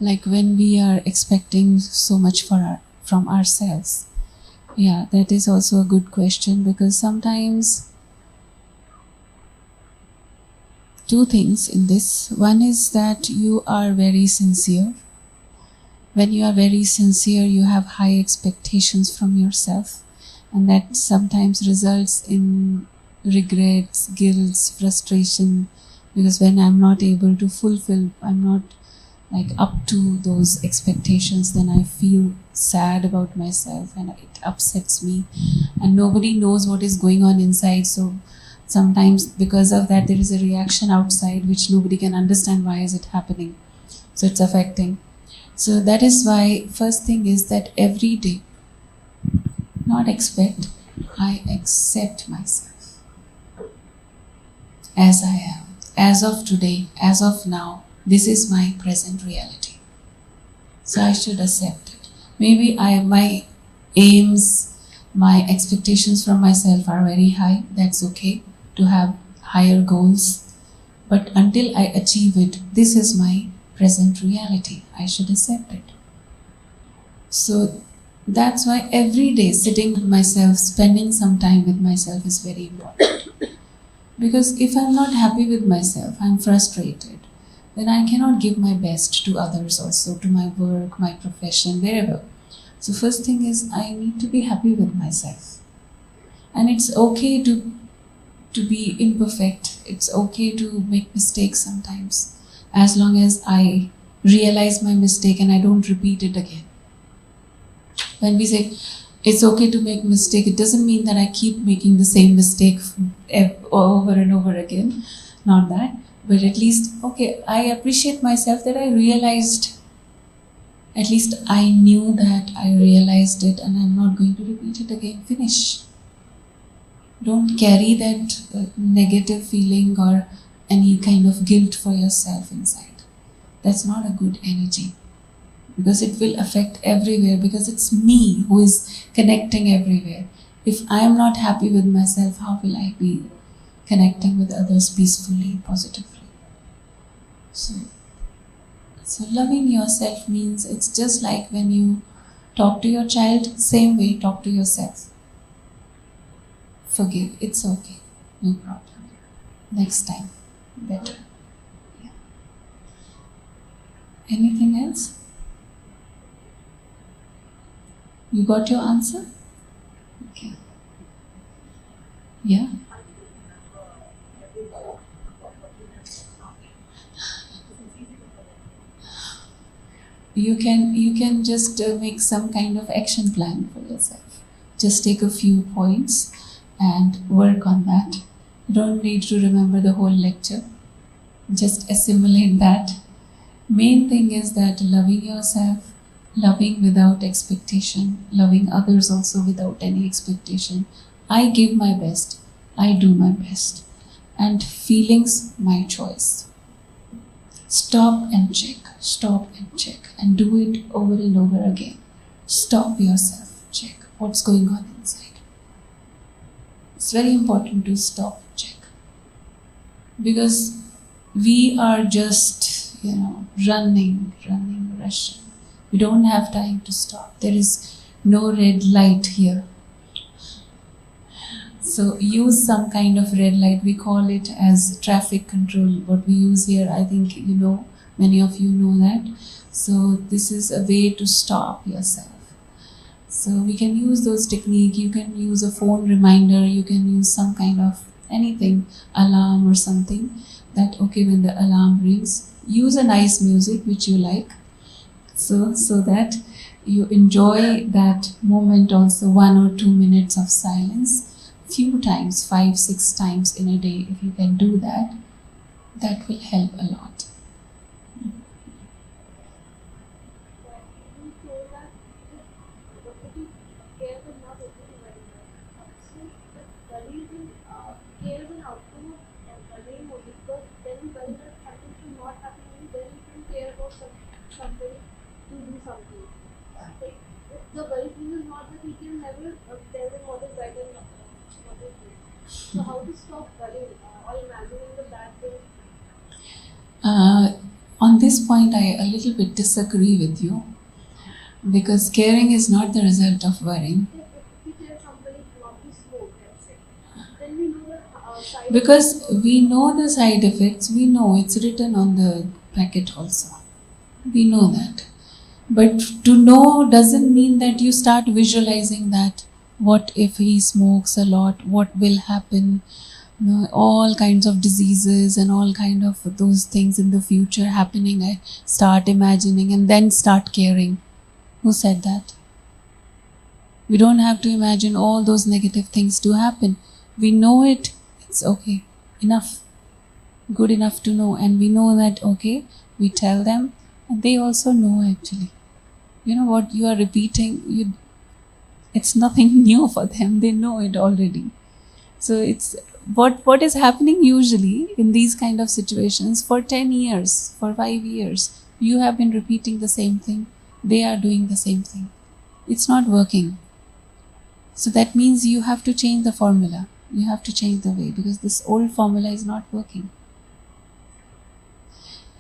Like when we are expecting so much from ourselves. Yeah, that is also a good question, because sometimes two things in this. One is that you are very sincere. When you are very sincere, you have high expectations from yourself, and that sometimes results in regrets, guilt, frustration, because when I'm not able to fulfill, I'm not like up to those expectations, then I feel sad about myself and it upsets me, and nobody knows what is going on inside. So sometimes because of that, there is a reaction outside which nobody can understand why is it happening. So it's affecting. So that is why first thing is that every day, not expect, I accept myself as I am, as of today, as of now. This is my present reality. So I should accept it. Maybe my aims, my expectations from myself are very high. That's okay to have higher goals. But until I achieve it, this is my present reality. I should accept it. So that's why every day sitting with myself, spending some time with myself is very important. Because if I'm not happy with myself, I'm frustrated, then I cannot give my best to others also, to my work, my profession, wherever. So first thing is I need to be happy with myself. And it's okay to be imperfect. It's okay to make mistakes sometimes, as long as I realize my mistake and I don't repeat it again. When we say it's okay to make mistake, it doesn't mean that I keep making the same mistake over and over again. Not that. But at least, okay, I appreciate myself that I realized, at least I knew that I realized it and I'm not going to repeat it again. Finish. Don't carry that negative feeling or any kind of guilt for yourself inside. That's not a good energy, because it will affect everywhere, because it's me who is connecting everywhere. If I am not happy with myself, how will I be connecting with others peacefully, positively? So, so loving yourself means it's just like when you talk to your child, same way talk to yourself. Forgive, it's okay, no problem. Next time, better. Yeah. Anything else? You got your answer? Okay. Yeah. You can just make some kind of action plan for yourself. Just take a few points and work on that. You don't need to remember the whole lecture. Just assimilate that. Main thing is that loving yourself, loving without expectation, loving others also without any expectation. I give my best, I do my best, and feelings my choice. Stop and check, and do it over and over again. Stop yourself, check what's going on inside. It's very important to stop and check, because we are just, running, rushing. We don't have time to stop. There is no red light here. So use some kind of red light. We call it as traffic control. What we use here, I think many of you know that. So this is a way to stop yourself. So we can use those technique. You can use a phone reminder. You can use some kind of anything, alarm or something. That okay, when the alarm rings, use a nice music which you like. So that you enjoy that moment also. 1 or 2 minutes of silence few times, 5, 6 times in a day. If you can do that, that will help a lot. Uh, on this point, I a little bit disagree with you, because caring is not the result of worrying. Because we know the side effects, we know it's written on the packet also. We know that. But to know doesn't mean that you start visualizing that what if he smokes a lot, what will happen, all kinds of diseases and all kind of those things in the future happening. I start imagining and then start caring. Who said that? We don't have to imagine all those negative things to happen. We know it. It's okay. Enough. Good enough to know. And we know that, okay, we tell them and they also know actually. You know what you are repeating, it's nothing new for them. They know it already. So it's what is happening usually in these kind of situations. For 10 years, for 5 years, you have been repeating the same thing. They are doing the same thing. It's not working. So that means you have to change the formula. You have to change the way, because this old formula is not working.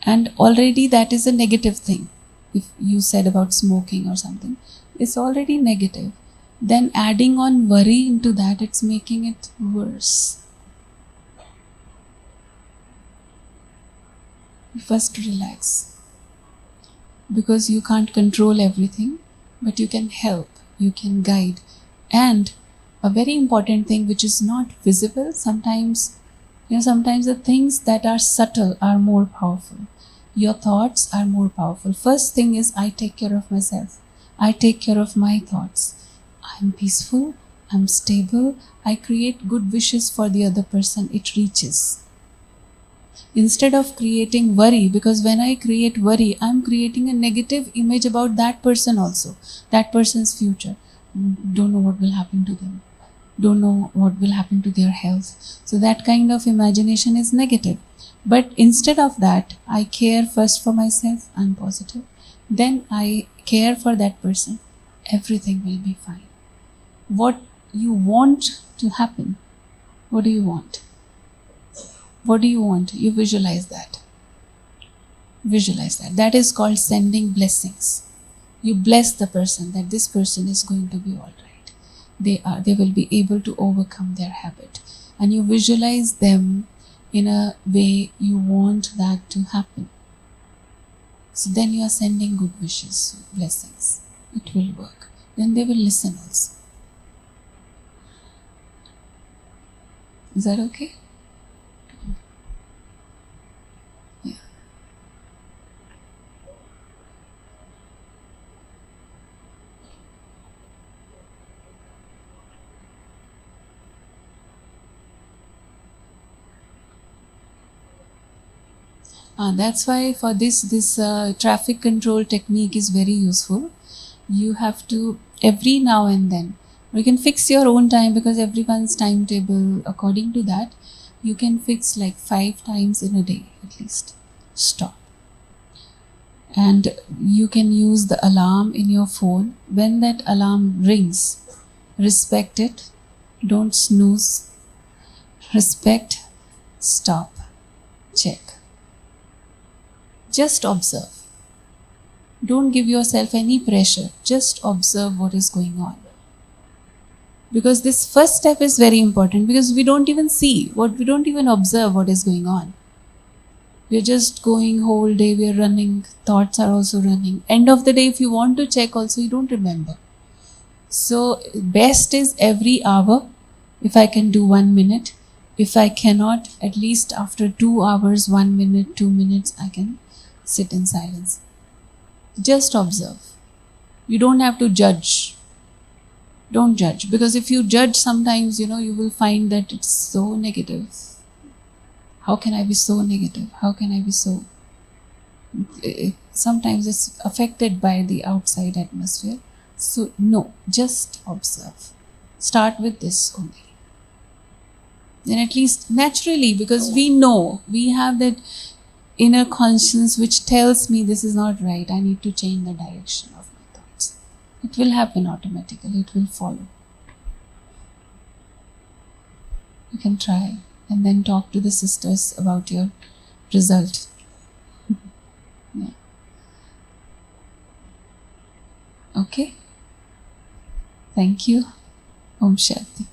And already that is a negative thing. If you said about smoking or something, it's already negative. Then adding on worry into that, it's making it worse. You first relax, because you can't control everything, but you can help, you can guide. And a very important thing which is not visible, sometimes the things that are subtle are more powerful. Your thoughts are more powerful. First thing is, I take care of myself. I take care of my thoughts. I'm peaceful, I'm stable, I create good wishes for the other person, it reaches. Instead of creating worry, because when I create worry, I'm creating a negative image about that person also, that person's future. Don't know what will happen to them. don't know what will happen to their health. So that kind of imagination is negative. But instead of that, I care first for myself, I'm positive. Then I care for that person. Everything will be fine. What you want to happen? What do you want? What do you want? You visualize that. Visualize that. That is called sending blessings. You bless the person that this person is going to be all right. They will be able to overcome their habit. And you visualize them in a way you want that to happen. So then you are sending good wishes, blessings. It will work. Then they will listen also. Is that okay? Yeah. That's why for this traffic control technique is very useful. You have to every now and then. You can fix your own time because everyone's timetable according to that. You can fix like 5 times in a day at least. Stop. And you can use the alarm in your phone. When that alarm rings, respect it. Don't snooze. Respect. Stop. Check. Just observe. Don't give yourself any pressure. Just observe what is going on. Because this first step is very important because we don't even see what we don't even observe what is going on. We're just going whole day, we're running, thoughts are also running. End of the day, if you want to check also, you don't remember. So best is every hour, if I can do 1 minute. If I cannot, at least after 2 hours, 1 minute, 2 minutes, I can sit in silence. Just observe. You don't have to judge. Don't judge, because if you judge sometimes, you will find that it's so negative. How can I be so negative? How can I be so? Sometimes it's affected by the outside atmosphere. So no, just observe. Start with this only. Then at least naturally, because we know, we have that inner conscience which tells me this is not right, I need to change the direction of my thoughts. It will happen automatically, it will follow. You can try and then talk to the sisters about your result. Yeah. Okay? Thank you. Om Shanti.